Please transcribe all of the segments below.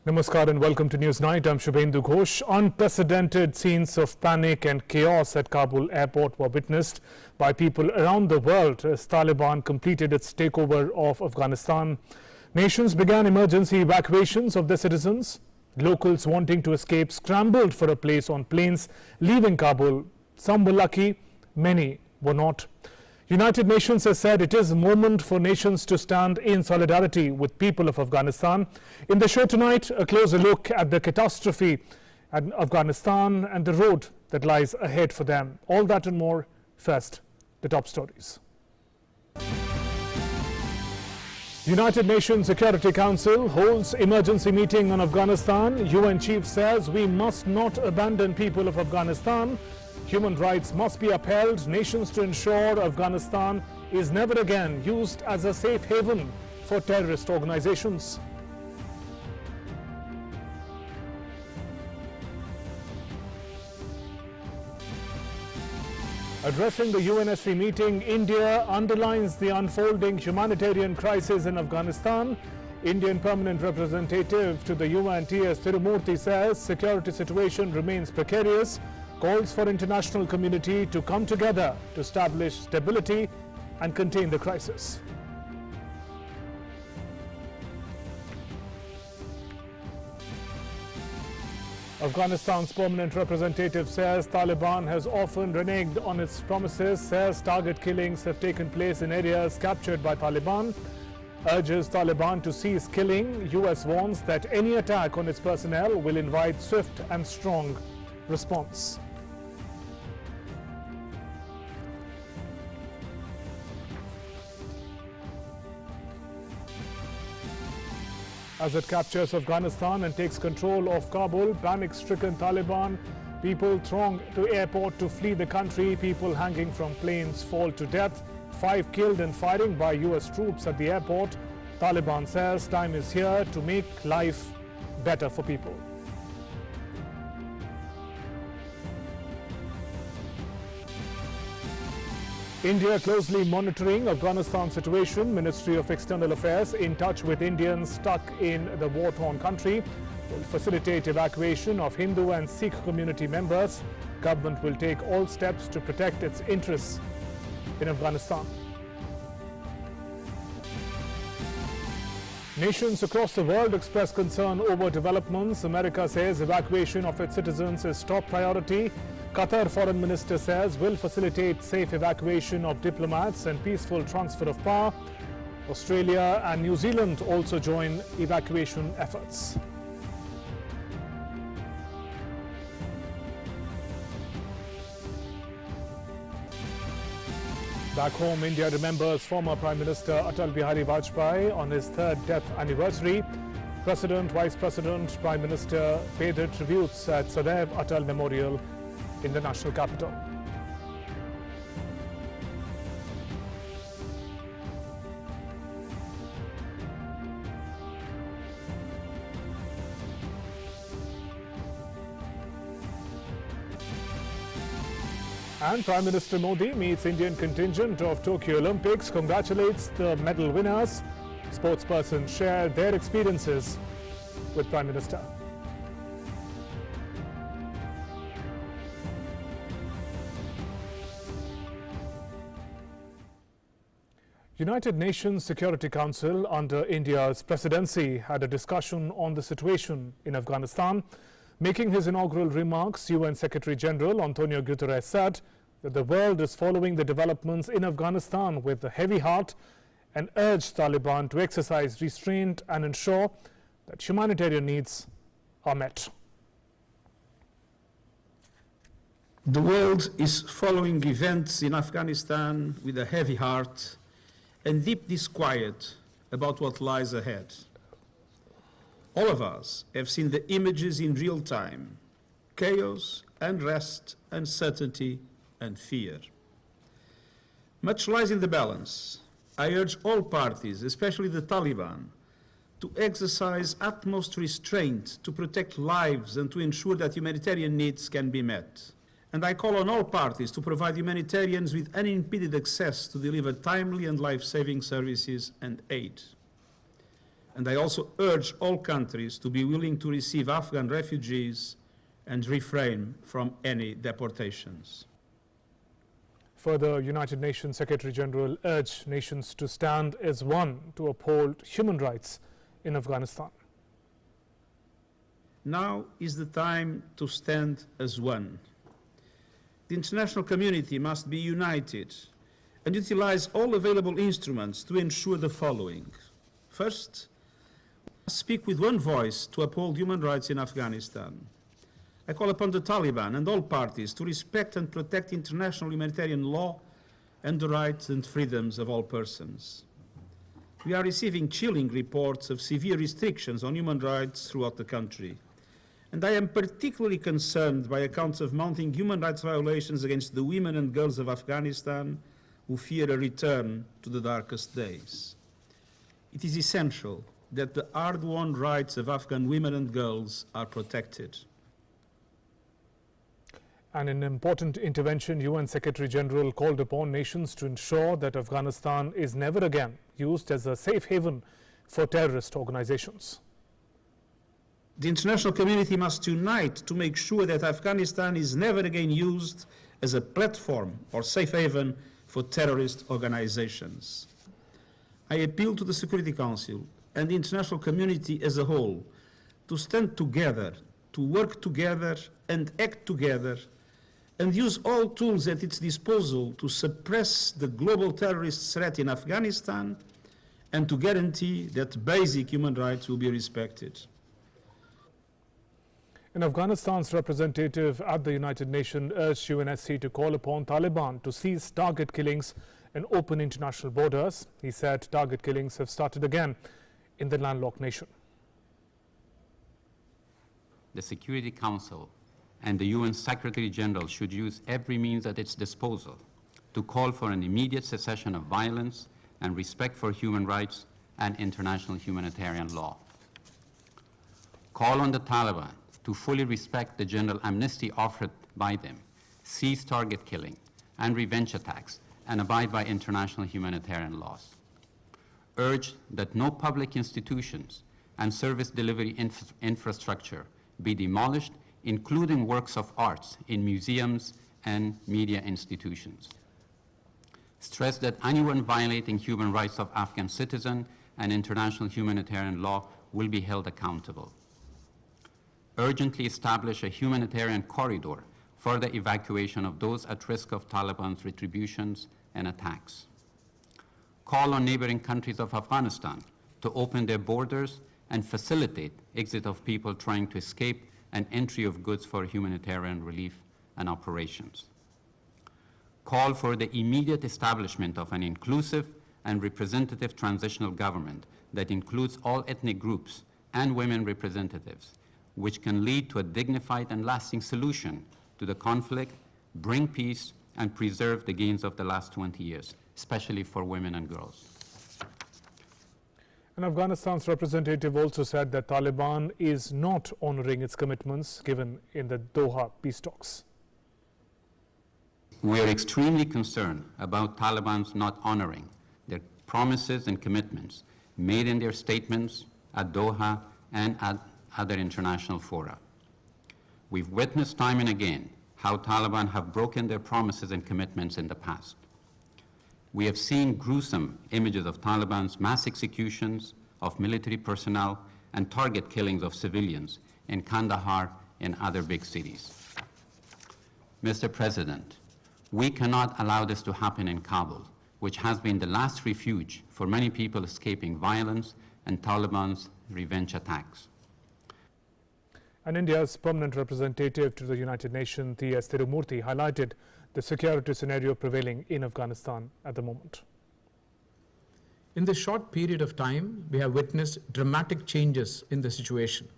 Namaskar and welcome to News Night. I'm Shubhendu Ghosh. Unprecedented scenes of panic and chaos at Kabul airport were witnessed by people around the world as Taliban completed its takeover of Afghanistan. Nations began emergency evacuations of their citizens. Locals wanting to escape scrambled for a place on planes leaving Kabul. Some were lucky, many were not. United Nations has said it is a moment for nations to stand in solidarity with people of Afghanistan. In the show tonight, a closer look at the catastrophe at Afghanistan and the road that lies ahead for them. All that and more. First, the top stories. United Nations Security Council holds emergency meeting on Afghanistan. UN chief says we must not abandon people of Afghanistan. Human rights must be upheld. Nations to ensure Afghanistan is never again used as a safe haven for terrorist organizations. Addressing the UNSC meeting, India underlines the unfolding humanitarian crisis in Afghanistan. Indian permanent representative to the UN, T.S. Tirumurthy, says security situation remains precarious. Calls for international community to come together to establish stability and contain the crisis. Afghanistan's permanent representative says Taliban has often reneged on its promises, says target killings have taken place in areas captured by Taliban, urges Taliban to cease killing. US warns that any attack on its personnel will invite swift and strong response. As it captures Afghanistan and takes control of Kabul, panic-stricken Taliban people throng to airport to flee the country. People hanging from planes fall to death. 5 killed in firing by US troops at the airport. Taliban says time is here to make life better for people. India closely monitoring Afghanistan situation. Ministry of External Affairs in touch with Indians stuck in the war-torn country. Will facilitate evacuation of Hindu and Sikh community members. Government will take all steps to protect its interests in Afghanistan. Nations across the world express concern over developments. America says evacuation of its citizens is top priority. Qatar foreign minister says will facilitate safe evacuation of diplomats and peaceful transfer of power. Australia and New Zealand also join evacuation efforts. Back home, India remembers former Prime Minister Atal Bihari Vajpayee on his 3rd death anniversary. President, Vice President, Prime Minister paid their tributes at Sadaiv Atal Memorial in the national capital. And Prime Minister Modi meets Indian contingent of Tokyo Olympics, congratulates the medal winners. Sportspersons share their experiences with Prime Minister. United Nations Security Council under India's presidency had a discussion on the situation in Afghanistan. Making his inaugural remarks, UN Secretary General Antonio Guterres said that the world is following the developments in Afghanistan with a heavy heart and urged Taliban to exercise restraint and ensure that humanitarian needs are met. The world is following events in Afghanistan with a heavy heart and deep disquiet about what lies ahead. All of us have seen the images in real time: chaos, unrest, uncertainty, and fear. Much lies in the balance. I urge all parties, especially the Taliban, to exercise utmost restraint to protect lives and to ensure that humanitarian needs can be met. And I call on all parties to provide humanitarians with unimpeded access to deliver timely and life-saving services and aid. And I also urge all countries to be willing to receive Afghan refugees and refrain from any deportations. Further, United Nations Secretary General urged nations to stand as one to uphold human rights in Afghanistan. Now is the time to stand as one. The international community must be united and utilize all available instruments to ensure the following. First, speak with one voice to uphold human rights in Afghanistan. I call upon the Taliban and all parties to respect and protect international humanitarian law and the rights and freedoms of all persons. We are receiving chilling reports of severe restrictions on human rights throughout the country. And I am particularly concerned by accounts of mounting human rights violations against the women and girls of Afghanistan who fear a return to the darkest days. It is essential that the hard-won rights of Afghan women and girls are protected. And in an important intervention, UN Secretary General called upon nations to ensure that Afghanistan is never again used as a safe haven for terrorist organizations. The international community must unite to make sure that Afghanistan is never again used as a platform or safe haven for terrorist organizations. I appeal to the Security Council and the international community as a whole to stand together, to work together and act together, and use all tools at its disposal to suppress the global terrorist threat in Afghanistan and to guarantee that basic human rights will be respected. And Afghanistan's representative at the United Nations urged UNSC to call upon Taliban to cease target killings and open international borders. He said target killings have started again in the landlocked nation. The Security Council and the UN Secretary General should use every means at its disposal to call for an immediate cessation of violence and respect for human rights and international humanitarian law. Call on the Taliban to fully respect the general amnesty offered by them, cease target killing and revenge attacks, and abide by international humanitarian laws. Urge that no public institutions and service delivery infrastructure be demolished, including works of arts in museums and media institutions. Stress that anyone violating human rights of Afghan citizens and international humanitarian law will be held accountable. Urgently establish a humanitarian corridor for the evacuation of those at risk of Taliban's retributions and attacks. Call on neighboring countries of Afghanistan to open their borders and facilitate exit of people trying to escape and entry of goods for humanitarian relief and operations. Call for the immediate establishment of an inclusive and representative transitional government that includes all ethnic groups and women representatives, which can lead to a dignified and lasting solution to the conflict, bring peace, and preserve the gains of the last 20 years, especially for women and girls. And Afghanistan's representative also said that Taliban is not honoring its commitments given in the Doha peace talks. We are extremely concerned about Taliban's not honoring their promises and commitments made in their statements at Doha and at other international fora. We've witnessed time and again how Taliban have broken their promises and commitments in the past. We have seen gruesome images of Taliban's mass executions of military personnel and target killings of civilians in Kandahar and other big cities. Mr. President, we cannot allow this to happen in Kabul, which has been the last refuge for many people escaping violence and Taliban's revenge attacks. And India's permanent representative to the United Nations, T.S. Tirumurthy, highlighted the security scenario prevailing in Afghanistan at the moment. In this short period of time, we have witnessed dramatic changes in the situation.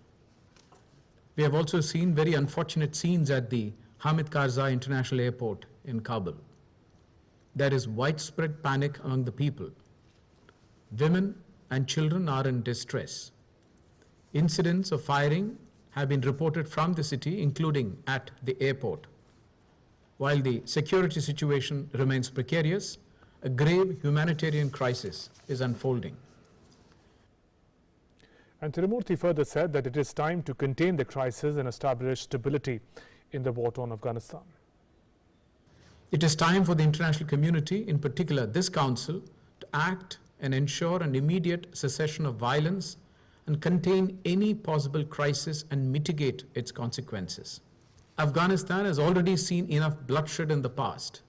We have also seen very unfortunate scenes at the Hamid Karzai International Airport in Kabul. There is widespread panic among the people. Women and children are in distress. Incidents of firing have been reported from the city, including at the airport. While the security situation remains precarious, a grave humanitarian crisis is unfolding. And Tirumurthy further said that it is time to contain the crisis and establish stability in the war-torn Afghanistan. It is time for the international community, in particular this Council, to act and ensure an immediate cessation of violence and contain any possible crisis and mitigate its consequences. Afghanistan has already seen enough bloodshed in the past.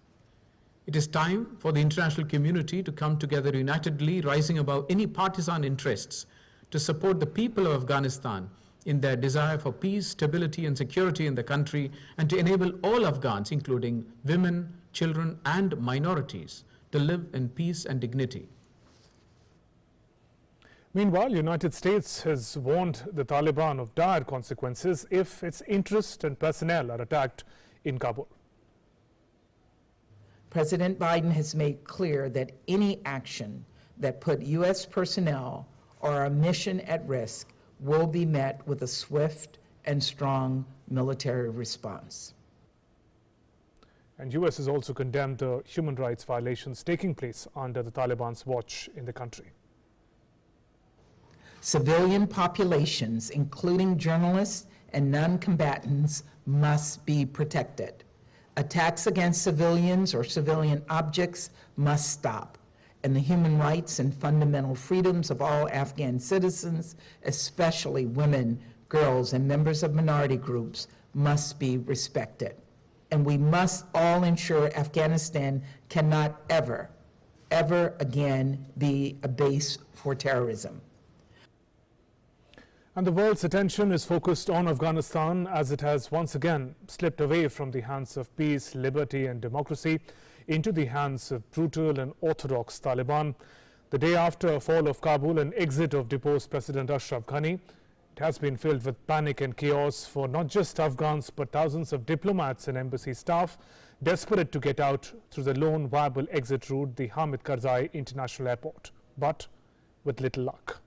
It is time for the international community to come together unitedly, rising above any partisan interests, to support the people of Afghanistan in their desire for peace, stability and security in the country, and to enable all Afghans, including women, children and minorities, to live in peace and dignity. Meanwhile, United States has warned the Taliban of dire consequences if its interests and personnel are attacked in Kabul. President Biden has made clear that any action that put U.S. personnel or our mission at risk will be met with a swift and strong military response. And U.S. has also condemned the human rights violations taking place under the Taliban's watch in the country. Civilian populations, including journalists and non-combatants, must be protected. Attacks against civilians or civilian objects must stop, and the human rights and fundamental freedoms of all Afghan citizens, especially women, girls, and members of minority groups, must be respected. And we must all ensure Afghanistan cannot ever again be a base for terrorism. And the world's attention is focused on Afghanistan as it has once again slipped away from the hands of peace, liberty and democracy into the hands of brutal and orthodox Taliban. The day after a fall of Kabul and exit of deposed President Ashraf Ghani, it has been filled with panic and chaos for not just Afghans but thousands of diplomats and embassy staff desperate to get out through the lone viable exit route, the Hamid Karzai International Airport, but with little luck.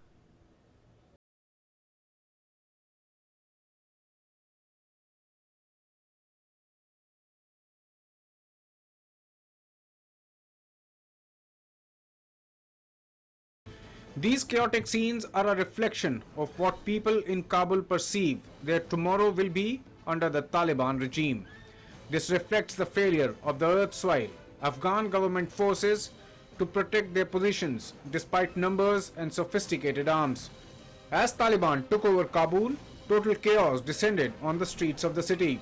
These chaotic scenes are a reflection of what people in Kabul perceive their tomorrow will be under the Taliban regime. This reflects the failure of the erstwhile Afghan government forces to protect their positions despite numbers and sophisticated arms. As Taliban took over Kabul, total chaos descended on the streets of the city.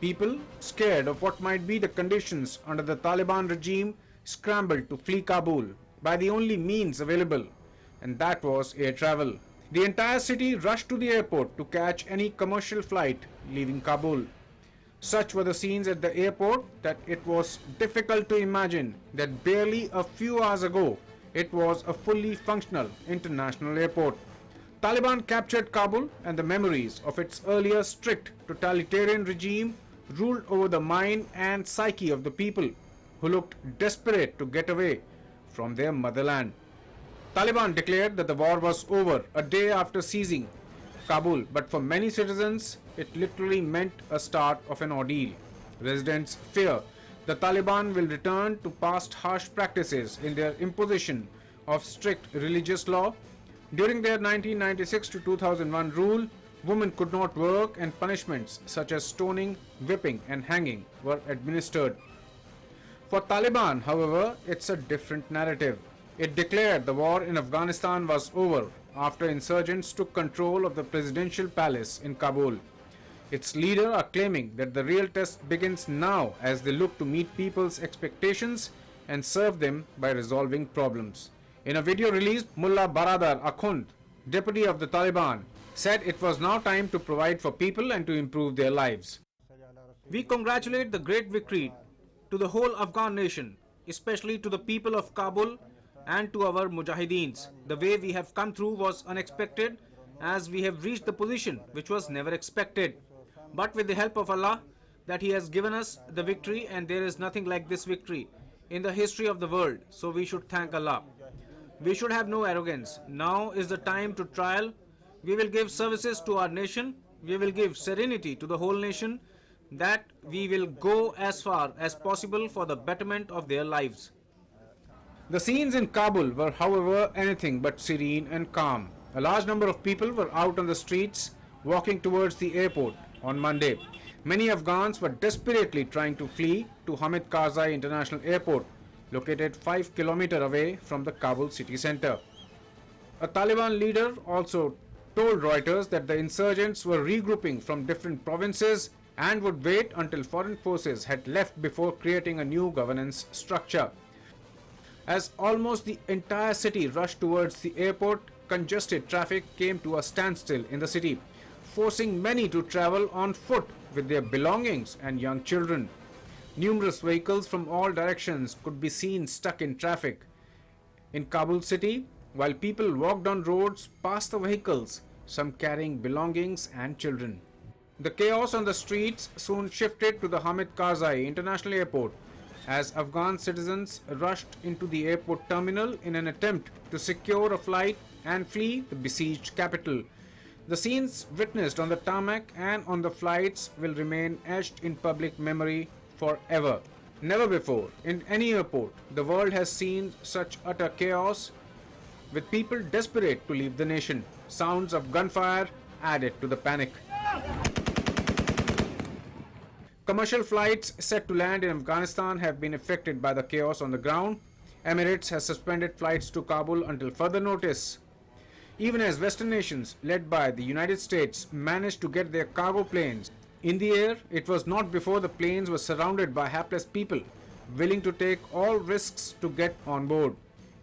People, scared of what might be the conditions under the Taliban regime, scrambled to flee Kabul by the only means available, and that was air travel. The entire city rushed to the airport to catch any commercial flight leaving Kabul. Such were the scenes at the airport that it was difficult to imagine that barely a few hours ago it was a fully functional international airport. Taliban captured Kabul, and the memories of its earlier strict totalitarian regime ruled over the mind and psyche of the people who looked desperate to get away from their motherland. Taliban declared that the war was over a day after seizing Kabul, but for many citizens, it literally meant a start of an ordeal. Residents fear the Taliban will return to past harsh practices in their imposition of strict religious law. During their 1996 to 2001 rule, women could not work and punishments such as stoning, whipping and hanging were administered. For Taliban, however, it's a different narrative. It declared the war in Afghanistan was over after insurgents took control of the presidential palace in Kabul. Its leaders are claiming that the real test begins now as they look to meet people's expectations and serve them by resolving problems. In a video released, Mullah Baradar Akhund, deputy of the Taliban, said it was now time to provide for people and to improve their lives. We congratulate the great victory to the whole Afghan nation, especially to the people of Kabul and to our Mujahideens. The way we have come through was unexpected, as we have reached the position which was never expected. But with the help of Allah, that He has given us the victory, and there is nothing like this victory in the history of the world, so we should thank Allah. We should have no arrogance. Now is the time to trial. We will give services to our nation. We will give serenity to the whole nation, that we will go as far as possible for the betterment of their lives. The scenes in Kabul were, however, anything but serene and calm. A large number of people were out on the streets walking towards the airport on Monday. Many Afghans were desperately trying to flee to Hamid Karzai International Airport, located 5 kilometers away from the Kabul city center. A Taliban leader also told Reuters that the insurgents were regrouping from different provinces and would wait until foreign forces had left before creating a new governance structure. As almost the entire city rushed towards the airport, congested traffic came to a standstill in the city, forcing many to travel on foot with their belongings and young children. Numerous vehicles from all directions could be seen stuck in traffic. In Kabul city, while people walked on roads past the vehicles, some carrying belongings and children. The chaos on the streets soon shifted to the Hamid Karzai International Airport as Afghan citizens rushed into the airport terminal in an attempt to secure a flight and flee the besieged capital. The scenes witnessed on the tarmac and on the flights will remain etched in public memory forever. Never before, in any airport, the world has seen such utter chaos, with people desperate to leave the nation. Sounds of gunfire added to the panic. Commercial flights set to land in Afghanistan have been affected by the chaos on the ground. Emirates has suspended flights to Kabul until further notice. Even as Western nations, led by the United States, managed to get their cargo planes in the air, it was not before the planes were surrounded by hapless people, willing to take all risks to get on board.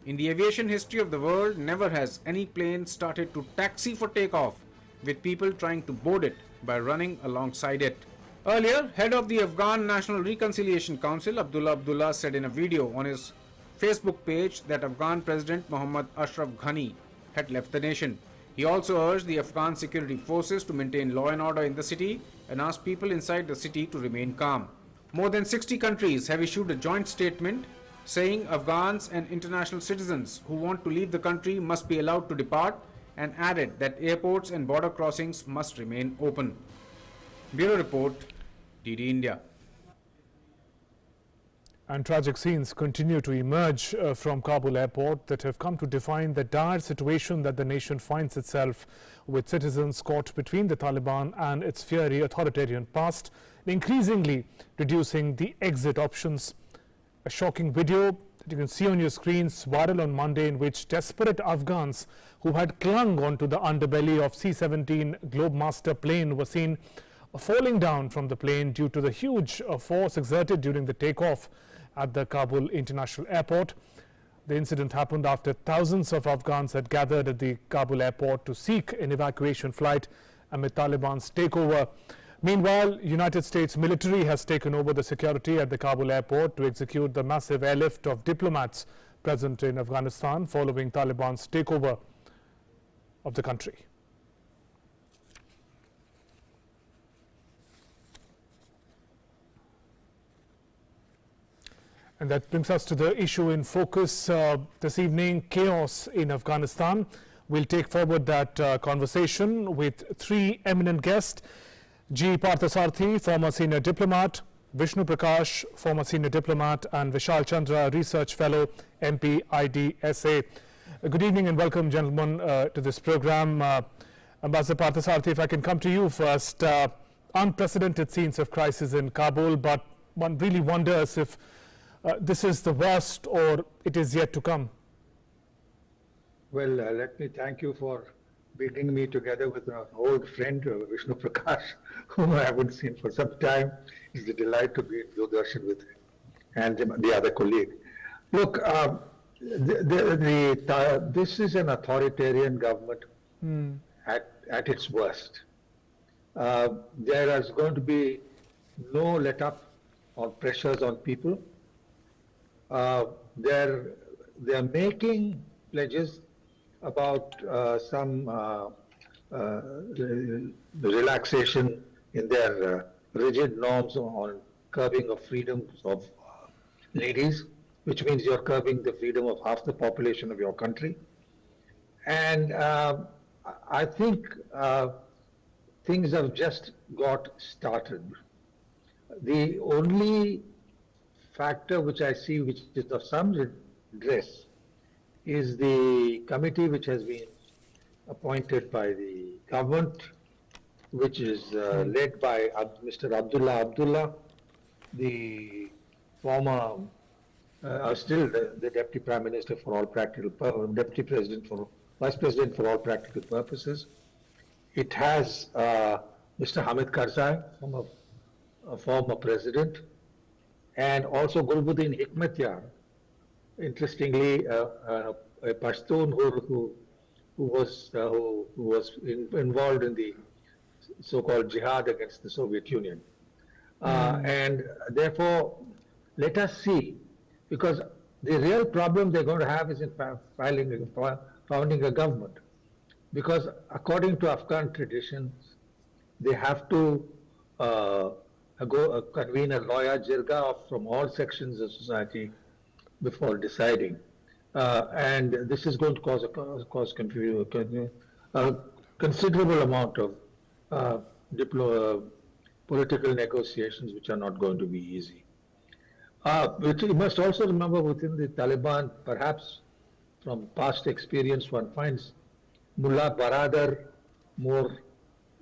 In the aviation history of the world, never has any plane started to taxi for takeoff, with people trying to board it by running alongside it. Earlier, head of the Afghan National Reconciliation Council, Abdullah Abdullah, said in a video on his Facebook page that Afghan President Mohammad Ashraf Ghani had left the nation. He also urged the Afghan security forces to maintain law and order in the city and asked people inside the city to remain calm. More than 60 countries have issued a joint statement saying Afghans and international citizens who want to leave the country must be allowed to depart, and added that airports and border crossings must remain open. Bureau Report, DD India. And tragic scenes continue to emerge from Kabul airport that have come to define the dire situation that the nation finds itself, with citizens caught between the Taliban and its fiery authoritarian past, increasingly reducing the exit options. A shocking video that you can see on your screens viral on Monday, in which desperate Afghans who had clung onto the underbelly of C-17 Globemaster plane were seen falling down from the plane due to the huge force exerted during the takeoff at the Kabul International Airport. The incident happened after thousands of Afghans had gathered at the Kabul airport to seek an evacuation flight amid Taliban's takeover. Meanwhile, United States military has taken over the security at the Kabul airport to execute the massive airlift of diplomats present in Afghanistan following Taliban's takeover of the country. And that brings us to the issue in focus this evening, chaos in Afghanistan. We'll take forward that conversation with three eminent guests. G. Parthasarathy, former senior diplomat, Vishnu Prakash, former senior diplomat, and Vishal Chandra, research fellow, MP, IDSA. Good evening and welcome, gentlemen, to this program. Ambassador Parthasarathy, if I can come to you first. Unprecedented scenes of crisis in Kabul, but one really wonders if this is the worst or it is yet to come. Well, let me thank you for bringing me together with an old friend, Vishnu Prakash, whom I haven't seen for some time. It's a delight to be in Doordarshan with him and the other colleague. Look, this is an authoritarian government at its worst. There is going to be no let-up on pressures on people. They're making pledges about some relaxation in their rigid norms on curbing of freedoms of ladies, which means you're curbing the freedom of half the population of your country. And I think things have just got started. The only factor which I see which is of some redress is the committee which has been appointed by the government, which is led by Mr. Abdullah Abdullah, the former, still the Deputy Prime Minister for all practical, Deputy President for, Vice President for all practical purposes. It has Mr. Hamid Karzai, former president, and also Gulbuddin Hikmatyar, interestingly, a Pashtun who was involved in the so-called jihad against the Soviet Union. And therefore, let us see, because the real problem they're going to have is in founding a government. Because according to Afghan traditions, they have to convene a loya jirga from all sections of society before deciding. And this is going to cause confusion, a considerable amount of political negotiations, which are not going to be easy. But you must also remember within the Taliban, perhaps from past experience, one finds Mullah Baradar more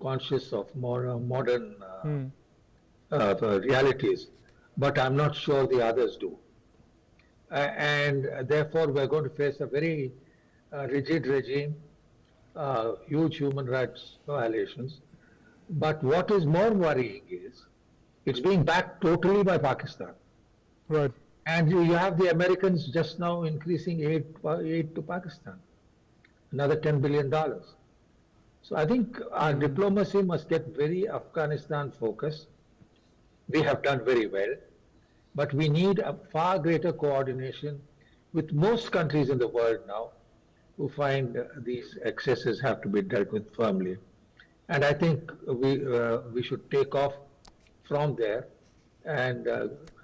conscious of more modern realities, but I'm not sure the others do. And therefore, we're going to face a very rigid regime, huge human rights violations. But what is more worrying is it's being backed totally by Pakistan. Right. And you have the Americans just now increasing aid to Pakistan, another $10 billion. So I think our diplomacy must get very Afghanistan focused. We have done very well, but we need a far greater coordination with most countries in the world now who find these excesses have to be dealt with firmly. And I think we should take off from there. And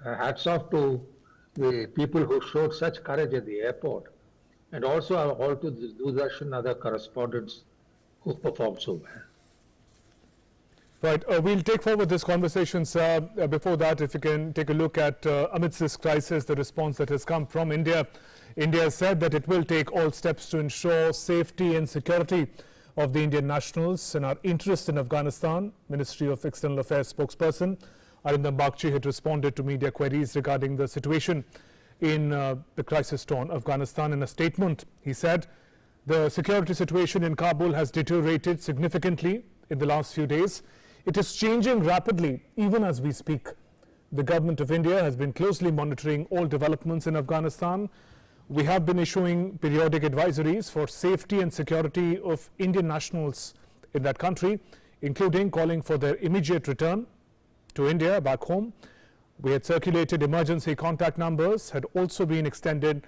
hats off to the people who showed such courage at the airport, and also all to the Doordarshan other correspondents who performed so well. Right. We'll take forward this conversation, sir. Before that, if you can take a look at, amidst this crisis, the response that has come from India. India has said that it will take all steps to ensure safety and security of the Indian nationals and our interest in Afghanistan. Ministry of External Affairs spokesperson Arindam Bagchi had responded to media queries regarding the situation in the crisis-torn Afghanistan. In a statement, he said, the security situation in Kabul has deteriorated significantly in the last few days. It is changing rapidly even as we speak. The government of India has been closely monitoring all developments in Afghanistan. We have been issuing periodic advisories for safety and security of Indian nationals in that country, including calling for their immediate return to India back home. We had circulated emergency contact numbers, had also been extended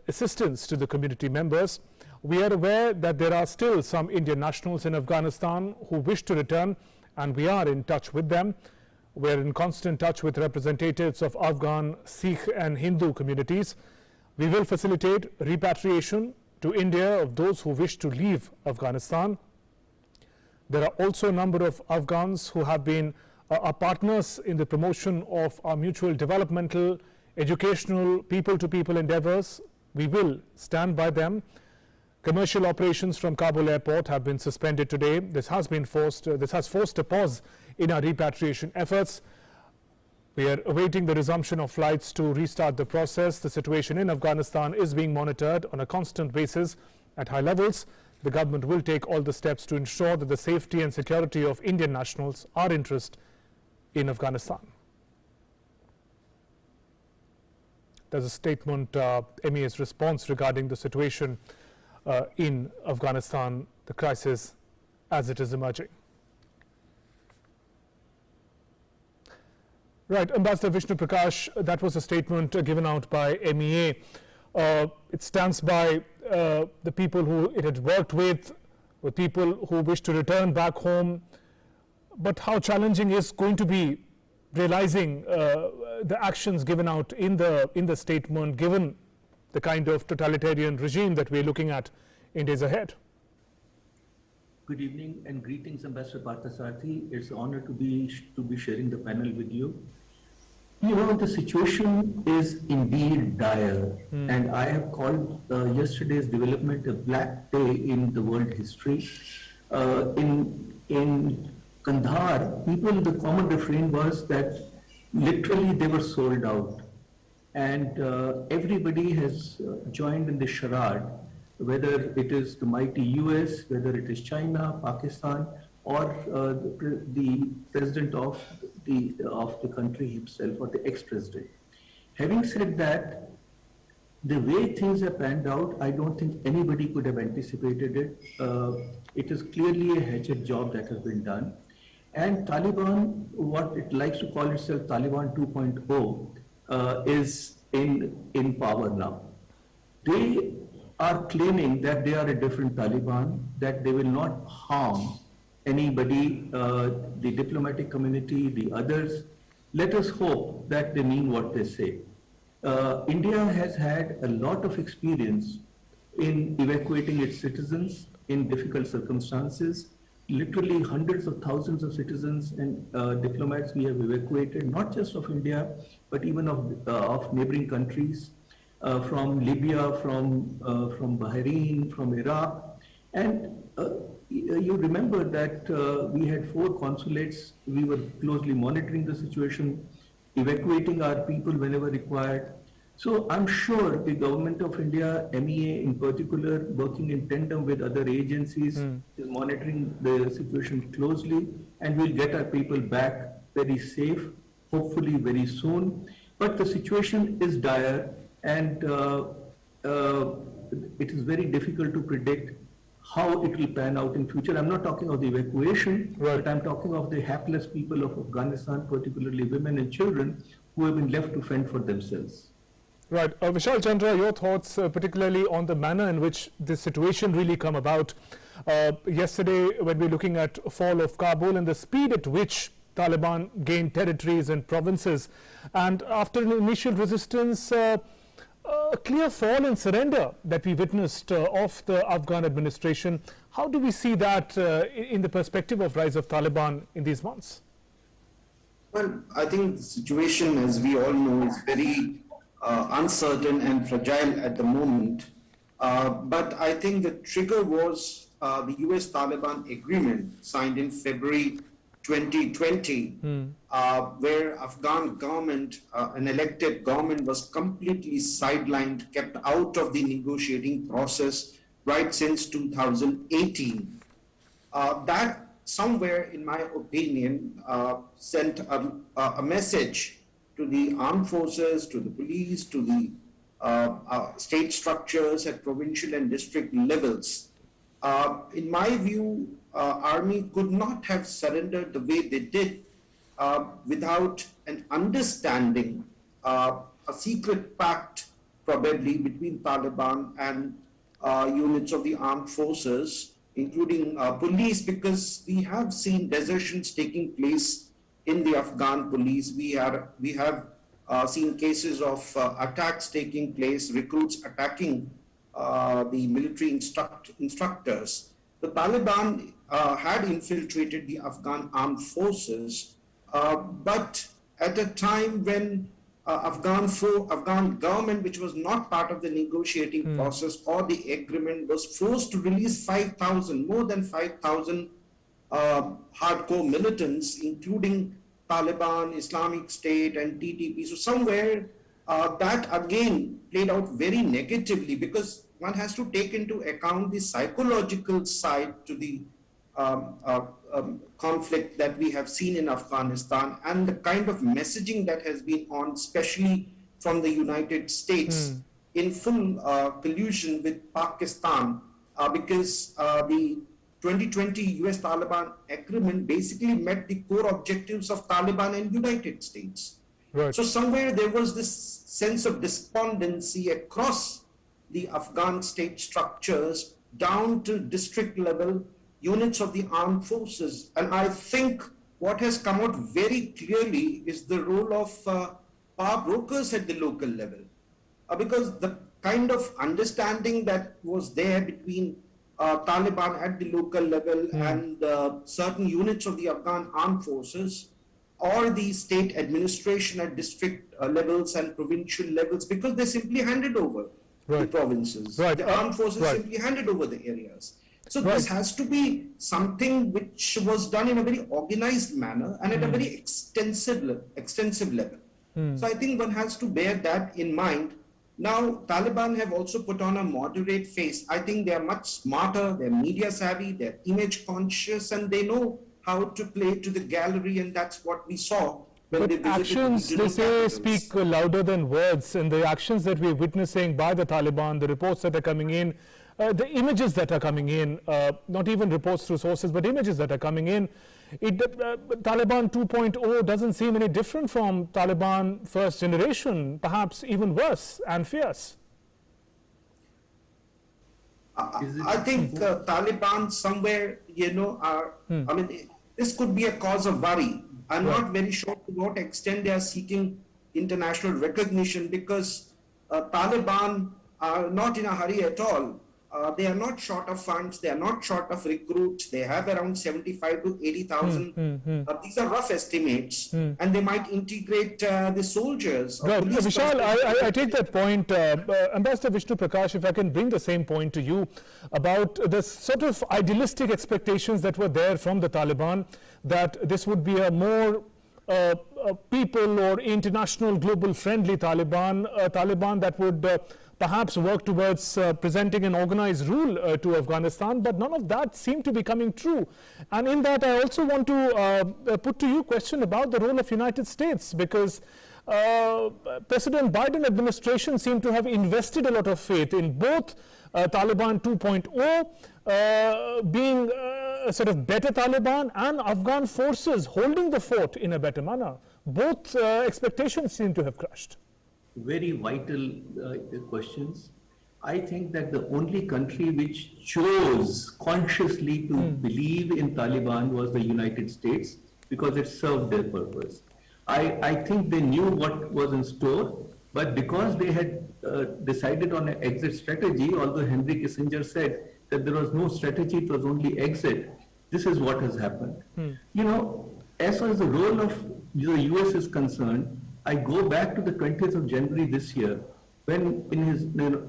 assistance to the community members. We are aware that there are still some Indian nationals in Afghanistan who wish to return, and we are in touch with them. We are in constant touch with representatives of Afghan, Sikh and Hindu communities. We will facilitate repatriation to India of those who wish to leave Afghanistan. There are also a number of Afghans who have been our partners in the promotion of our mutual developmental, educational, people-to-people endeavors. We will stand by them. Commercial operations from Kabul airport have been suspended today. This has forced a pause in our repatriation efforts. We are awaiting the resumption of flights to restart the process. The situation in Afghanistan is being monitored on a constant basis at high levels. The government will take all the steps to ensure that the safety and security of Indian nationals are interest in Afghanistan. There's a statement, MEA's response regarding the situation in Afghanistan, the crisis as it is emerging. Right, Ambassador Vishnu Prakash, that was a statement given out by MEA. It stands by the people who it had worked with people who wish to return back home. But how challenging is going to be realizing the actions given out in the statement, given the kind of totalitarian regime that we're looking at in days ahead? Good evening and greetings, Ambassador Parthasarathy. It's an honor to be sharing the panel with you. You know, the situation is indeed dire, and I have called yesterday's development a black day in the world history. In Kandahar, the common refrain was that literally they were sold out, and everybody has joined in the charade, whether it is the mighty US, whether it is China, Pakistan, or the president of the country himself, or the ex-president. Having said that, the way things have panned out, I don't think anybody could have anticipated it. It is clearly a hatchet job that has been done. And Taliban, what it likes to call itself Taliban 2.0, is in power now. They are claiming that they are a different Taliban, that they will not harm anybody, the diplomatic community, the others. Let us hope that they mean what they say. India has had a lot of experience in evacuating its citizens in difficult circumstances. Literally hundreds of thousands of citizens and diplomats we have evacuated, not just of India, but even of neighboring countries, from Libya, from Bahrain, from Iraq. And you remember that we had 4 consulates. We were closely monitoring the situation, evacuating our people whenever required. So I'm sure the government of India, MEA in particular, working in tandem with other agencies, is monitoring the situation closely, and we'll get our people back very safe, hopefully very soon. But the situation is dire, and it is very difficult to predict how it will pan out in future. I'm not talking of the evacuation, but I'm talking of the hapless people of Afghanistan, particularly women and children, who have been left to fend for themselves. Right. Vishal Chandra, your thoughts particularly on the manner in which this situation really come about. Yesterday, when we're looking at fall of Kabul and the speed at which Taliban gained territories and provinces, and after an initial resistance, a clear fall and surrender that we witnessed of the Afghan administration. How do we see that in the perspective of rise of Taliban in these months? Well, I think the situation, as we all know, is very uncertain and fragile at the moment. But I think the trigger was the US-Taliban agreement signed in February 2020, where Afghan government, an elected government, was completely sidelined, kept out of the negotiating process right since 2018. That somewhere, in my opinion, sent a message to the armed forces, to the police, to the state structures at provincial and district levels. In my view, army could not have surrendered the way they did without an understanding, a secret pact probably between Taliban and units of the armed forces, including police, because we have seen desertions taking place in the Afghan police. We have seen cases of attacks taking place, recruits attacking the military instructors. The Taliban had infiltrated the Afghan armed forces, but at a time when Afghan government, which was not part of the negotiating process or the agreement, was forced to release more than 5,000 hardcore militants, including Taliban, Islamic State, and TTP. So somewhere that again played out very negatively, because one has to take into account the psychological side to the conflict that we have seen in Afghanistan, and the kind of messaging that has been on, especially from the United States, in full collusion with Pakistan, because the 2020 US-Taliban agreement basically met the core objectives of Taliban and United States. Right. So somewhere there was this sense of despondency across the Afghan state structures down to district level units of the armed forces. And I think what has come out very clearly is the role of power brokers at the local level. Because the kind of understanding that was there between Taliban at the local level and certain units of the Afghan armed forces or the state administration at district levels and provincial levels, because they simply handed over the Right. provinces. Right. The armed forces Right. simply handed over the areas. So Right. this has to be something which was done in a very organized manner and at a very extensive level. So I think one has to bear that in mind. Now, Taliban have also put on a moderate face. I think they are much smarter, they're media savvy, they're image conscious, and they know how to play to the gallery, and that's what we saw when But they visited actions, regional they say, capitals. speak louder than words. And the actions that we're witnessing by the Taliban, the reports that are coming in, the images that are coming in, not even reports through sources, but images that are coming in, Taliban 2.0 doesn't seem any different from Taliban first generation, perhaps even worse and fierce. I think Taliban somewhere, are, I mean, this could be a cause of worry. I'm not very sure to what extent they are seeking international recognition, because Taliban are not in a hurry at all. They are not short of funds, they are not short of recruits, they have around 75 to 80,000. These are rough estimates, and they might integrate the soldiers. or Right. police Vishal, personnel. I take that point. Ambassador Vishnu Prakash, if I can bring the same point to you about the sort of idealistic expectations that were there from the Taliban, that this would be a more people or international global friendly Taliban, a Taliban that would perhaps work towards presenting an organized rule to Afghanistan, but none of that seemed to be coming true. And in that, I also want to put to you a question about the role of United States, because President Biden administration seemed to have invested a lot of faith in both Taliban 2.0 being a sort of better Taliban, and Afghan forces holding the fort in a better manner. Both expectations seem to have crushed. Very vital questions. I think that the only country which chose consciously to believe in Taliban was the United States, because it served their purpose. I think they knew what was in store, but because they had decided on an exit strategy, although Henry Kissinger said that there was no strategy, it was only exit, this is what has happened. As far as the role of the US is concerned, I go back to the 20th of January this year, when in his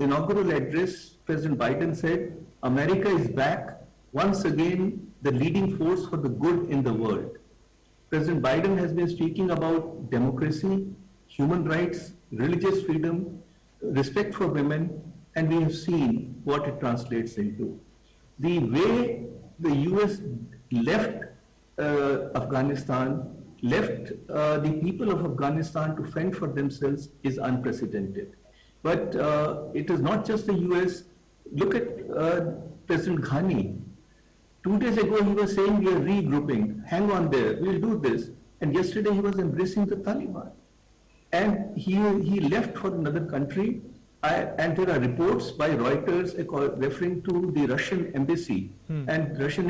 inaugural address, President Biden said, America is back, once again, the leading force for the good in the world. President Biden has been speaking about democracy, human rights, religious freedom, respect for women, and we have seen what it translates into. The way the US left Afghanistan, left the people of Afghanistan to fend for themselves is unprecedented. But it is not just the US. Look at President Ghani. 2 days ago, he was saying we are regrouping, hang on there, we'll do this. And yesterday, he was embracing the Taliban. And he left for another country. And there are reports by Reuters referring to the Russian embassy. And Russian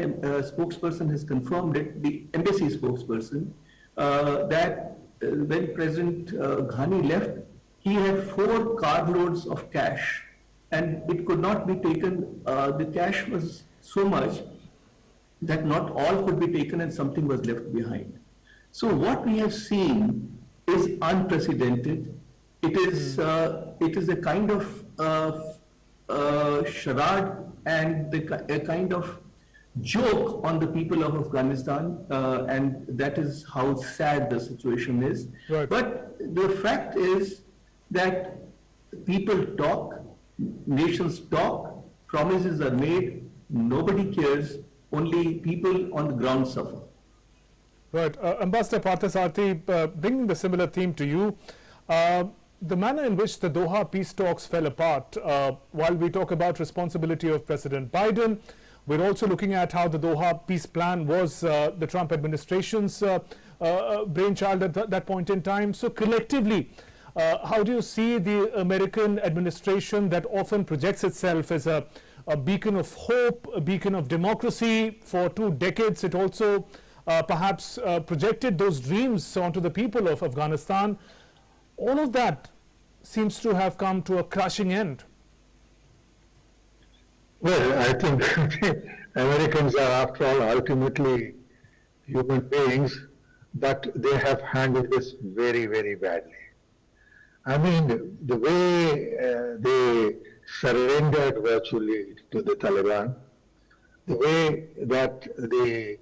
spokesperson has confirmed it, the embassy spokesperson, that when President Ghani left, he had 4 carloads of cash, and it could not be taken. The cash was so much that not all could be taken, and something was left behind. So what we have seen is unprecedented. It is a kind of charade and a kind of joke on the people of Afghanistan, and that is how sad the situation is. Right. But the fact is that people talk, nations talk, promises are made, nobody cares, only people on the ground suffer. Right. Ambassador Parthasarathy, bringing the similar theme to you, the manner in which the Doha peace talks fell apart, while we talk about responsibility of President Biden, we're also looking at how the Doha peace plan was the Trump administration's brainchild at that point in time. So collectively, how do you see the American administration that often projects itself as a beacon of hope, a beacon of democracy? For 2 decades, it also perhaps projected those dreams onto the people of Afghanistan. All of that seems to have come to a crashing end. Well, I think Americans are, after all, ultimately human beings. but they have handled this very, very badly. I mean, the way they surrendered virtually to the Taliban, the way that they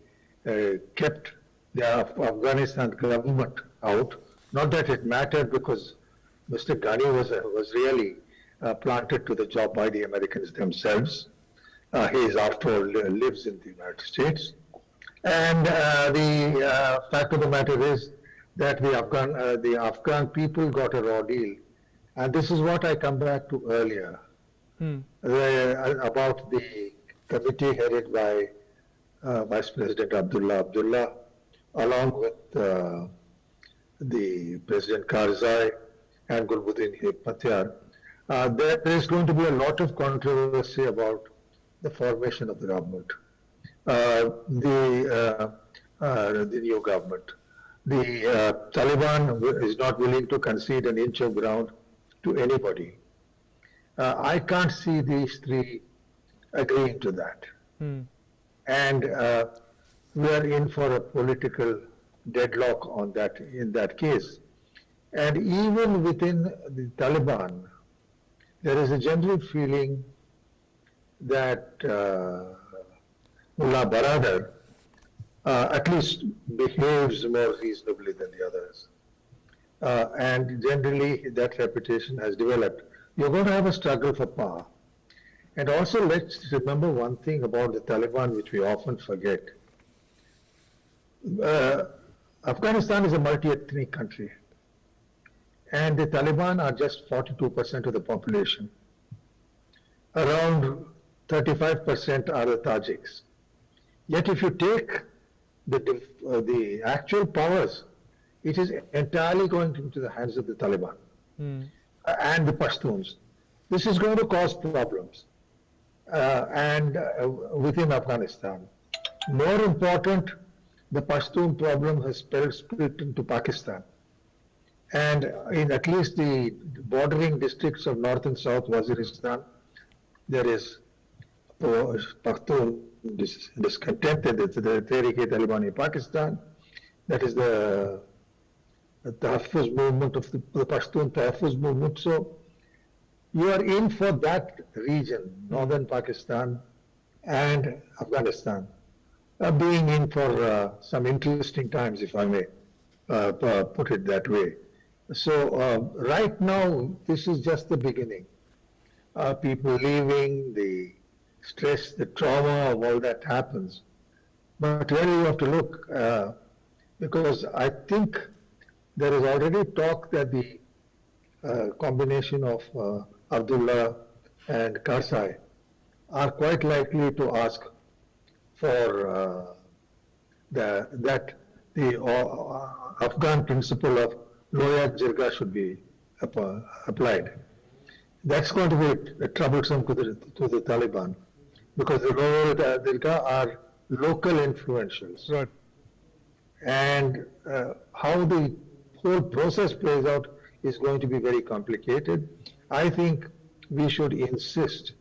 kept the Afghanistan government out, not that it mattered because Mr. Ghani was really planted to the job by the Americans themselves. He is, after all, lives in the United States. And the fact of the matter is that the Afghan people got a raw deal. And this is what I come back to earlier, about the committee headed by Vice President Abdullah, along with the President Karzai and Gulbuddin Hekmatyar. There is going to be a lot of controversy about the formation of the government, the new government. The Taliban is not willing to concede an inch of ground to anybody. I can't see these three agreeing to that. And we are in for a political deadlock on that, in that case. And even within the Taliban, there is a general feeling that Mullah Baradar at least behaves more reasonably than the others. And generally that reputation has developed. You're going to have a struggle for power. And also let's remember one thing about the Taliban which we often forget. Afghanistan is a multi-ethnic country. And the Taliban are just 42% of the population. Around 35% are the Tajiks. Yet if you take the actual powers, it is entirely going into the hands of the Taliban and the Pashtuns. This is going to cause problems within Afghanistan. More important, the Pashtun problem has split into Pakistan. And in at least the bordering districts of North and South Waziristan, there is Pashtun discontent, the Tehreek-e-Taliban Pakistan, that is the Tahaffuz movement of the Pashtun Tahaffuz movement. So you are in for that region, northern Pakistan and Afghanistan, being in for some interesting times, if I may put it that way. So right now, this is just the beginning. People leaving, the stress, the trauma of all that happens. But where you have to look, because I think there is already talk that the combination of Abdullah and Karzai are quite likely to ask for that the Afghan principle of Loya Jirga should be applied. That's going to be troublesome to the Taliban, because the Loya Jirga are local influentials. Right. And how the whole process plays out is going to be very complicated. I think we should insist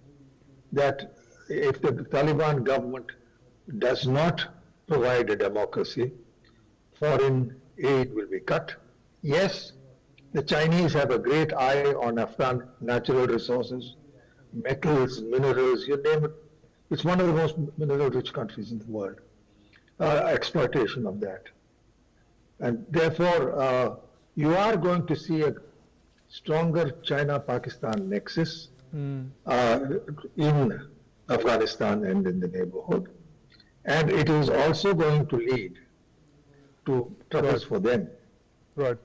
that if the Taliban government does not provide a democracy, foreign aid will be cut. Yes, the Chinese have a great eye on Afghan natural resources, metals, minerals, you name it. It's one of the most mineral-rich countries in the world. Exploitation of that. And therefore, you are going to see a stronger China-Pakistan nexus in Afghanistan and in the neighborhood. And it is also going to lead to troubles for them. Right.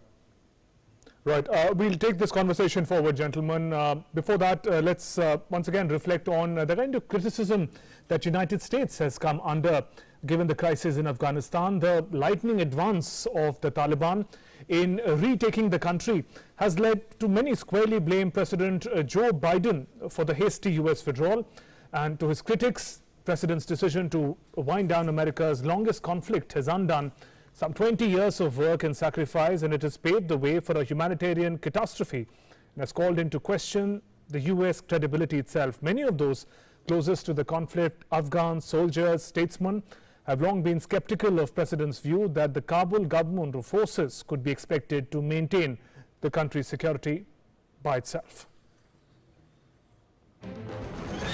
Right. We'll take this conversation forward, gentlemen. Before that, let's once again reflect on the kind of criticism that United States has come under given the crisis in Afghanistan. The lightning advance of the Taliban in retaking the country has led to many squarely blame President Joe Biden for the hasty US withdrawal, and to his critics, President's decision to wind down America's longest conflict has undone some 20 years of work and sacrifice, and it has paved the way for a humanitarian catastrophe and has called into question the US credibility itself. Many of those closest to the conflict, Afghan soldiers, statesmen, have long been skeptical of President's view that the Kabul government forces could be expected to maintain the country's security by itself.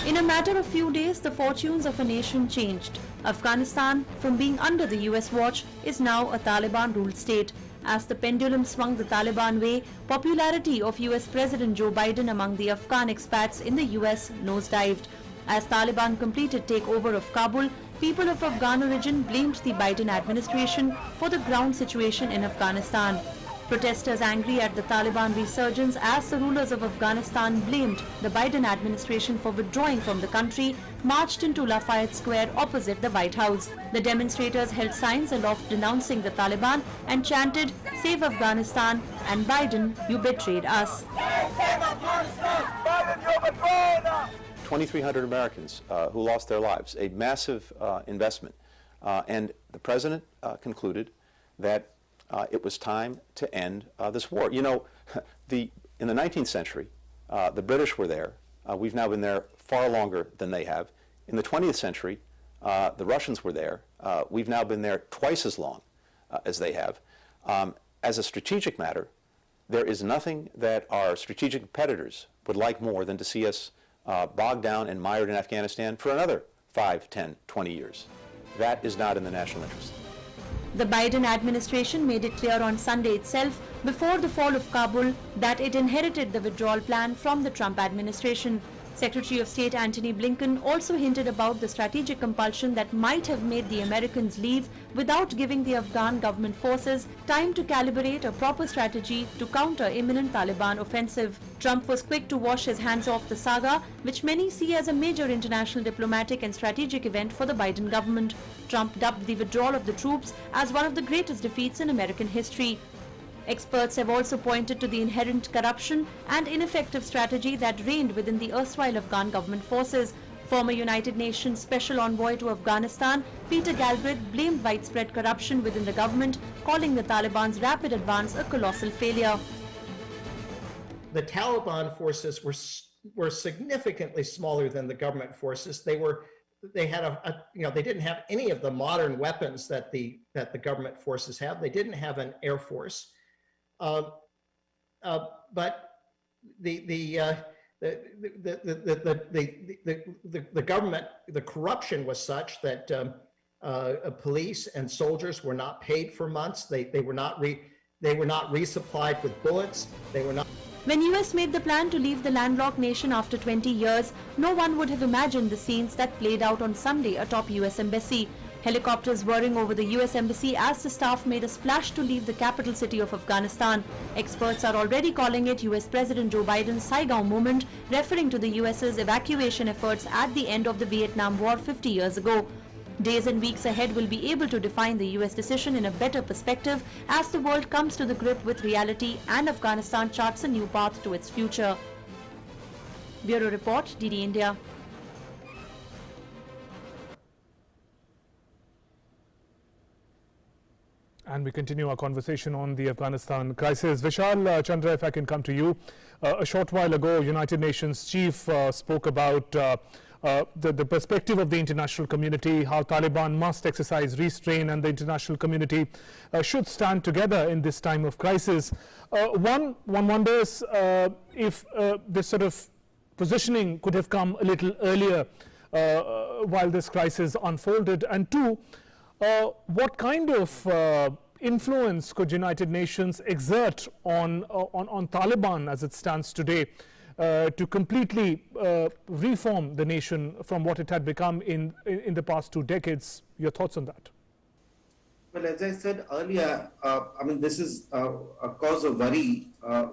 In a matter of few days, the fortunes of a nation changed. Afghanistan, from being under the US watch, is now a Taliban-ruled state. As the pendulum swung the Taliban way, popularity of US President Joe Biden among the Afghan expats in the US nosedived. As Taliban completed takeover of Kabul, people of Afghan origin blamed the Biden administration for the ground situation in Afghanistan. Protesters angry at the Taliban resurgence as the rulers of Afghanistan blamed the Biden administration for withdrawing from the country marched into Lafayette Square opposite the White House. The demonstrators held signs aloft denouncing the Taliban and chanted, "Save Afghanistan" and "Biden, you betrayed us." 2,300 Americans who lost their lives, a massive investment. And the president concluded that it was time to end this war. You know, in the 19th century, the British were there. We've now been there far longer than they have. In the 20th century, the Russians were there. We've now been there twice as long as they have. As a strategic matter, there is nothing that our strategic competitors would like more than to see us bogged down and mired in Afghanistan for another 5, 10, 20 years. That is not in the national interest. The Biden administration made it clear on Sunday itself, before the fall of Kabul, that it inherited the withdrawal plan from the Trump administration. Secretary of State Antony Blinken also hinted about the strategic compulsion that might have made the Americans leave without giving the Afghan government forces time to calibrate a proper strategy to counter imminent Taliban offensive. Trump was quick to wash his hands off the saga, which many see as a major international diplomatic and strategic event for the Biden government. Trump dubbed the withdrawal of the troops as one of the greatest defeats in American history. Experts have also pointed to the inherent corruption and ineffective strategy that reigned within the erstwhile Afghan government forces. Former United Nations Special Envoy to Afghanistan, Peter Galbraith, blamed widespread corruption within the government, calling the Taliban's rapid advance a colossal failure. The Taliban forces were significantly smaller than the government forces. They didn't have any of the modern weapons that the government forces have. They didn't have an air force. But the government, the corruption was such that police and soldiers were not paid for months. They were not resupplied with bullets. They were not. When US made the plan to leave the landlocked nation after 20 years, no one would have imagined the scenes that played out on Sunday atop US Embassy. Helicopters whirring over the US Embassy as the staff made a splash to leave the capital city of Afghanistan. Experts are already calling it US President Joe Biden's Saigon moment, referring to the US's evacuation efforts at the end of the Vietnam War 50 years ago. Days and weeks ahead will be able to define the US decision in a better perspective as the world comes to the grip with reality and Afghanistan charts a new path to its future. Bureau Report, DD India. And we continue our conversation on the Afghanistan crisis. Vishal Chandra, if I can come to you. A short while ago, United Nations chief spoke about the perspective of the international community, how Taliban must exercise restraint and the international community should stand together in this time of crisis. One wonders if this sort of positioning could have come a little earlier while this crisis unfolded. And two, what kind of influence could United Nations exert on Taliban as it stands today to completely reform the nation from what it had become in the past 2 decades? Your thoughts on that? Well, as I said earlier, this is a cause of worry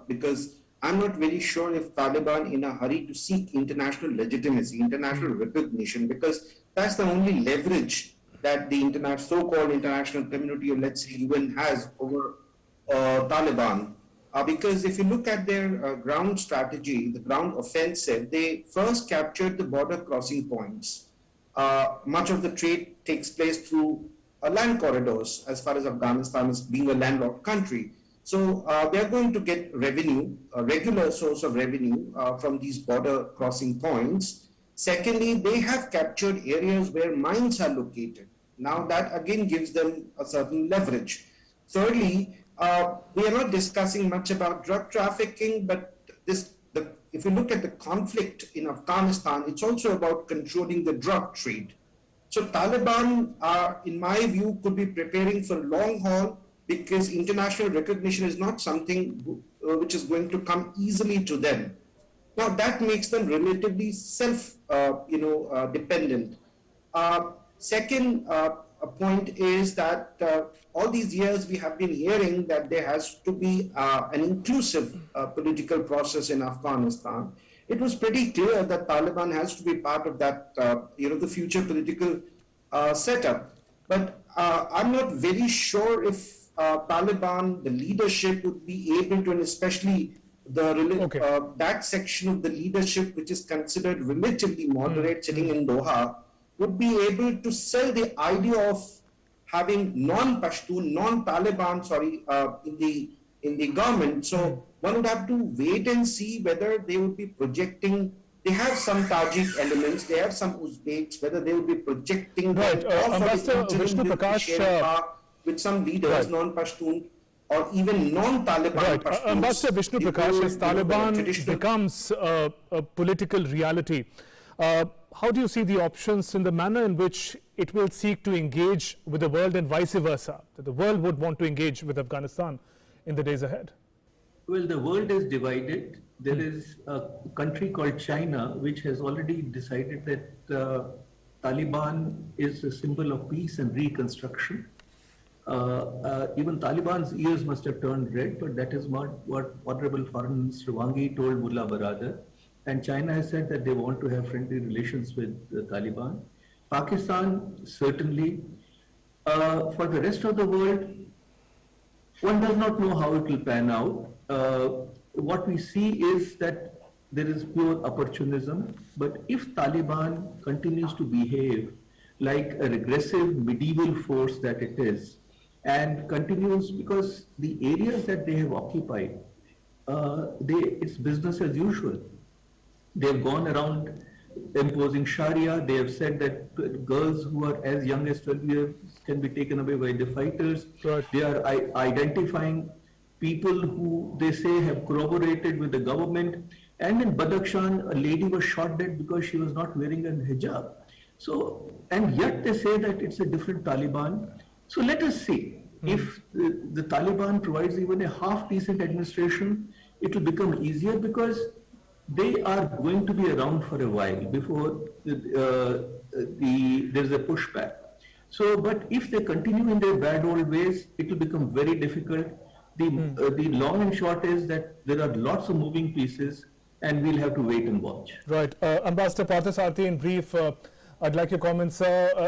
because I'm not very sure if Taliban in a hurry to seek international legitimacy, international recognition, because that's the only leverage that the so-called international community, or let's say UN, has over Taliban. Because if you look at their ground strategy, the ground offensive, they first captured the border crossing points. Much of the trade takes place through land corridors, as far as Afghanistan is being a landlocked country. So they're going to get revenue, a regular source of revenue from these border crossing points. Secondly, they have captured areas where mines are located. Now that again gives them a certain leverage. Thirdly, we are not discussing much about drug trafficking, but if you look at the conflict in Afghanistan, it's also about controlling the drug trade. So Taliban, in my view, could be preparing for long haul, because international recognition is not something which is going to come easily to them. Now that makes them relatively dependent. Second point is that all these years we have been hearing that there has to be an inclusive political process in Afghanistan. It was pretty clear that Taliban has to be part of that, the future political setup. But I'm not very sure if Taliban, the leadership, would be able to, and especially that section of the leadership which is considered relatively moderate sitting in Doha, would be able to sell the idea of having non-Pashtun, non-Taliban, in the government. So one would have to wait and see whether they would be projecting. They have some Tajik elements, they have some Uzbeks, whether they will be projecting Ambassador Vishnu Prakash, with some leaders, non-Pashtun or even non-Taliban Pashtuns. Ambassador Vishnu Prakash, as Taliban becomes a political reality, how do you see the options in the manner in which it will seek to engage with the world and vice versa, that the world would want to engage with Afghanistan in the days ahead? Well, the world is divided. There is a country called China which has already decided that Taliban is a symbol of peace and reconstruction. Even Taliban's ears must have turned red, but that is not what Honorable Foreign Minister Wang Yi told Mullah Baradar. And China has said that they want to have friendly relations with the Taliban. Pakistan, certainly. For the rest of the world, one does not know how it will pan out. What we see is that there is pure opportunism, but if Taliban continues to behave like a regressive medieval force that it is, and continues, because the areas that they have occupied, it's business as usual. They've gone around imposing Sharia. They have said that girls who are as young as 12 years can be taken away by the fighters. Right. They are identifying people who they say have corroborated with the government. And in Badakhshan, a lady was shot dead because she was not wearing a hijab. So, and yet they say that it's a different Taliban. So let us see. If the Taliban provides even a half-decent administration, it will become easier, because they are going to be around for a while before there's a pushback. So, but if they continue in their bad old ways, it will become very difficult. The long and short is that there are lots of moving pieces, and we'll have to wait and watch. Right. Ambassador Parthasarathy, in brief, I'd like your comments.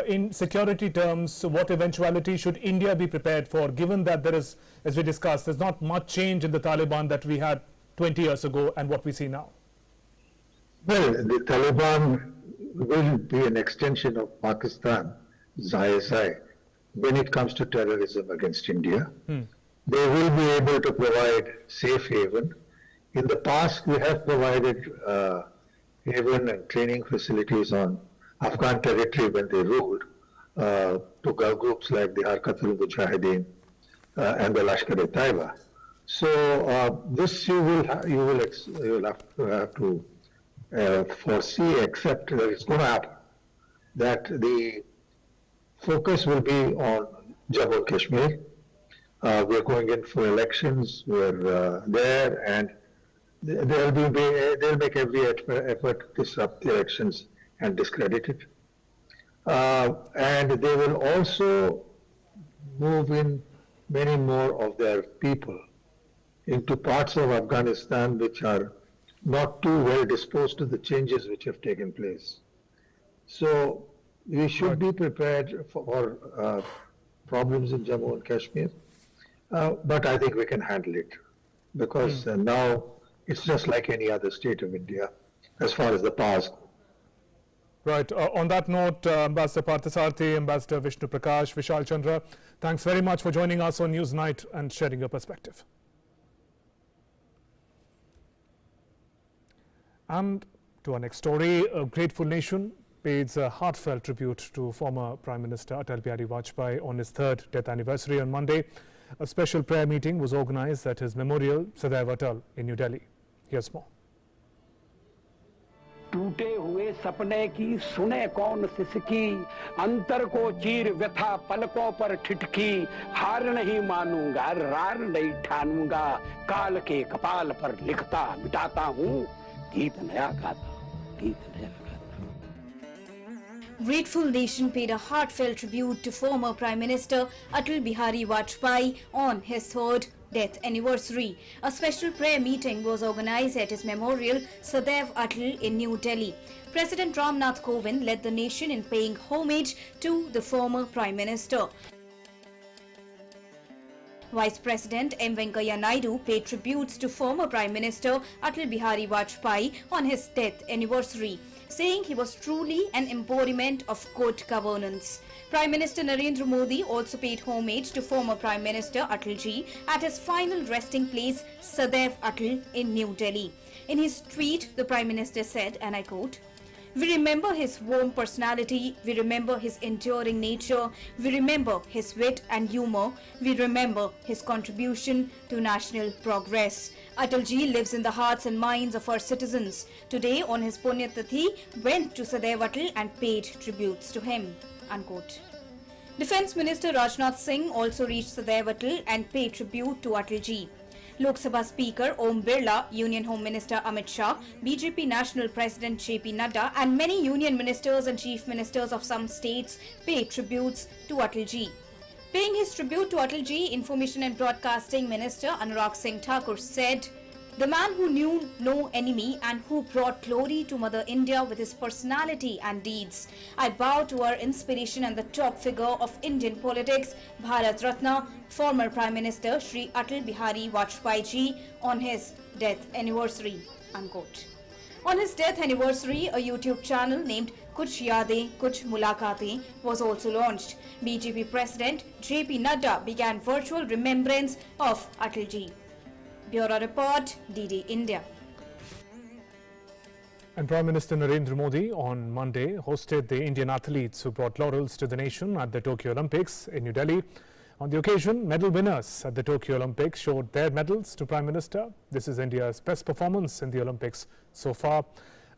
In security terms, what eventuality should India be prepared for, given that there is, as we discussed, there's not much change in the Taliban that we had 20 years ago and what we see now? Well, the Taliban will be an extension of Pakistan's ISI when it comes to terrorism against India. They will be able to provide safe haven. In the past, we have provided haven and training facilities on Afghan territory when they ruled to groups like the Harkat-ul Mujahideen and the Lashkar-e-Taiba. So this you will have to foresee, accept that it's going to happen. That the focus will be on Jammu and Kashmir. We're going in for elections. We're there, and they'll make every effort to disrupt the elections and discredit it. And they will also move in many more of their people into parts of Afghanistan which are not too well disposed to the changes which have taken place. So we should be prepared for problems in Jammu and Kashmir, but I think we can handle it, because now it's just like any other state of India as far as the powers go. Right. On that note, Ambassador Parthasarathy, Ambassador Vishnu Prakash, Vishal Chandra, thanks very much for joining us on Newsnight and sharing your perspective. And to our next story, a grateful nation pays a heartfelt tribute to former Prime Minister Atal Bihari Vajpayee on his 3rd death anniversary on Monday. A special prayer meeting was organized at his memorial, Sadaiv Atal, in New Delhi. Here's more. टूटे हुए सपने की सुने कौन सिसकी, अंतर को चीर व्यथा पलकों पर ठिठकी, हार नहीं मानूंगा रार नहीं ठानूंगा, काल के कपाल पर लिखता मिटाता हूँ, गीत नया गाता, गीत नया गाता। Grateful Nation paid a heartfelt tribute to former Prime Minister Atal Bihari Vajpayee on his 3rd death anniversary. A special prayer meeting was organized at his memorial Sadaiv Atal in New Delhi. President Ramnath Kovind led the nation in paying homage to the former Prime Minister. Vice President M. Venkaiah Naidu paid tributes to former Prime Minister Atal Bihari Vajpayee on his death anniversary, saying he was truly an embodiment of good governance. Prime Minister Narendra Modi also paid homage to former Prime Minister Atal ji at his final resting place Sadaiv Atal in New Delhi. In his tweet, the Prime Minister said, and I quote, "We remember his warm personality, we remember his enduring nature, we remember his wit and humor, we remember his contribution to national progress. Atal ji lives in the hearts and minds of our citizens. Today, on his Punya Tithi, went to Sadaiv Atal and paid tributes to him." Unquote. Defence Minister Rajnath Singh also reached Sadaiv Atal and paid tribute to Atal ji. Lok Sabha Speaker Om Birla, Union Home Minister Amit Shah, BJP National President JP Nadda and many union ministers and chief ministers of some states paid tributes to Atal ji. Paying his tribute to Atal ji, Information and Broadcasting Minister Anurag Singh Thakur said, "The man who knew no enemy and who brought glory to Mother India with his personality and deeds. I bow to our inspiration and the top figure of Indian politics, Bharat Ratna, former Prime Minister Shri Atal Bihari Vajpayee ji on his death anniversary." Unquote. On his death anniversary, a YouTube channel named Kuch Yaadein, Kuch Mulaqatein was also launched. BJP President JP Nadda began virtual remembrance of Atal ji. Bureau Report, DD India. And Prime Minister Narendra Modi on Monday hosted the Indian athletes who brought laurels to the nation at the Tokyo Olympics in New Delhi. On the occasion, medal winners at the Tokyo Olympics showed their medals to Prime Minister. This is India's best performance in the Olympics so far.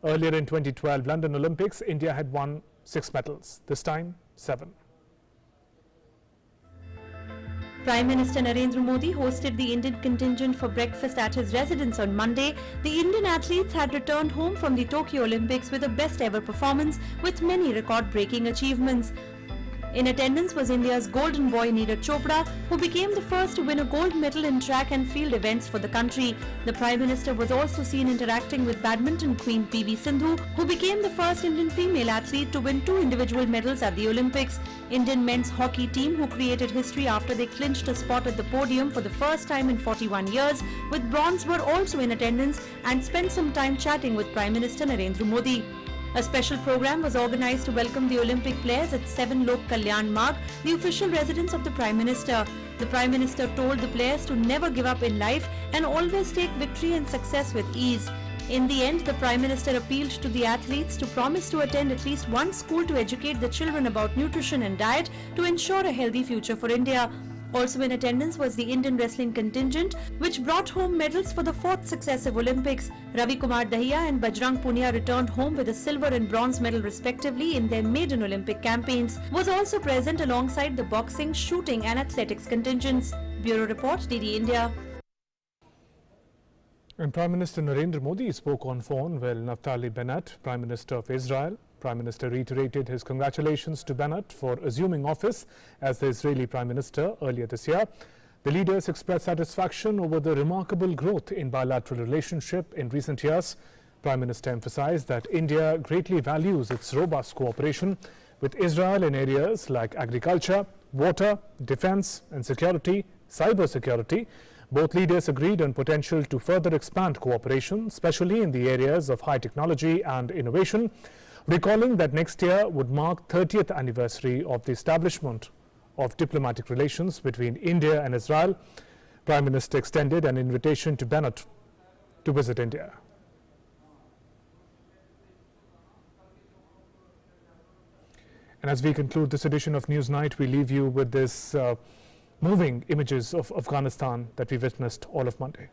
Earlier in 2012 London Olympics, India had won 6 medals, this time 7. Prime Minister Narendra Modi hosted the Indian contingent for breakfast at his residence on Monday. The Indian athletes had returned home from the Tokyo Olympics with a best ever performance with many record-breaking achievements. In attendance was India's golden boy Neeraj Chopra, who became the first to win a gold medal in track and field events for the country. The Prime Minister was also seen interacting with badminton queen PV Sindhu, who became the first Indian female athlete to win 2 individual medals at the Olympics. Indian men's hockey team, who created history after they clinched a spot at the podium for the first time in 41 years, with bronze, were also in attendance and spent some time chatting with Prime Minister Narendra Modi. A special program was organized to welcome the Olympic players at 7 Lok Kalyan Marg, the official residence of the Prime Minister. The Prime Minister told the players to never give up in life and always take victory and success with ease. In the end, the Prime Minister appealed to the athletes to promise to attend at least one school to educate the children about nutrition and diet to ensure a healthy future for India. Also in attendance was the Indian wrestling contingent, which brought home medals for the 4th successive Olympics. Ravi Kumar Dahiya and Bajrang Punia returned home with a silver and bronze medal respectively in their maiden Olympic campaigns. Was also present alongside the boxing, shooting and athletics contingents. Bureau Report, DD India. And Prime Minister Narendra Modi spoke on phone while Naftali Bennett, Prime Minister of Israel. Prime Minister reiterated his congratulations to Bennett for assuming office as the Israeli Prime Minister earlier this year. The leaders expressed satisfaction over the remarkable growth in bilateral relationship in recent years. Prime Minister emphasized that India greatly values its robust cooperation with Israel in areas like agriculture, water, defense and security, cyber security. Both leaders agreed on potential to further expand cooperation, especially in the areas of high technology and innovation, recalling that next year would mark 30th anniversary of the establishment of diplomatic relations between India and Israel. Prime Minister extended an invitation to Bennett to visit India. And as we conclude this edition of Newsnight, we leave you with this moving images of Afghanistan that we witnessed all of Monday.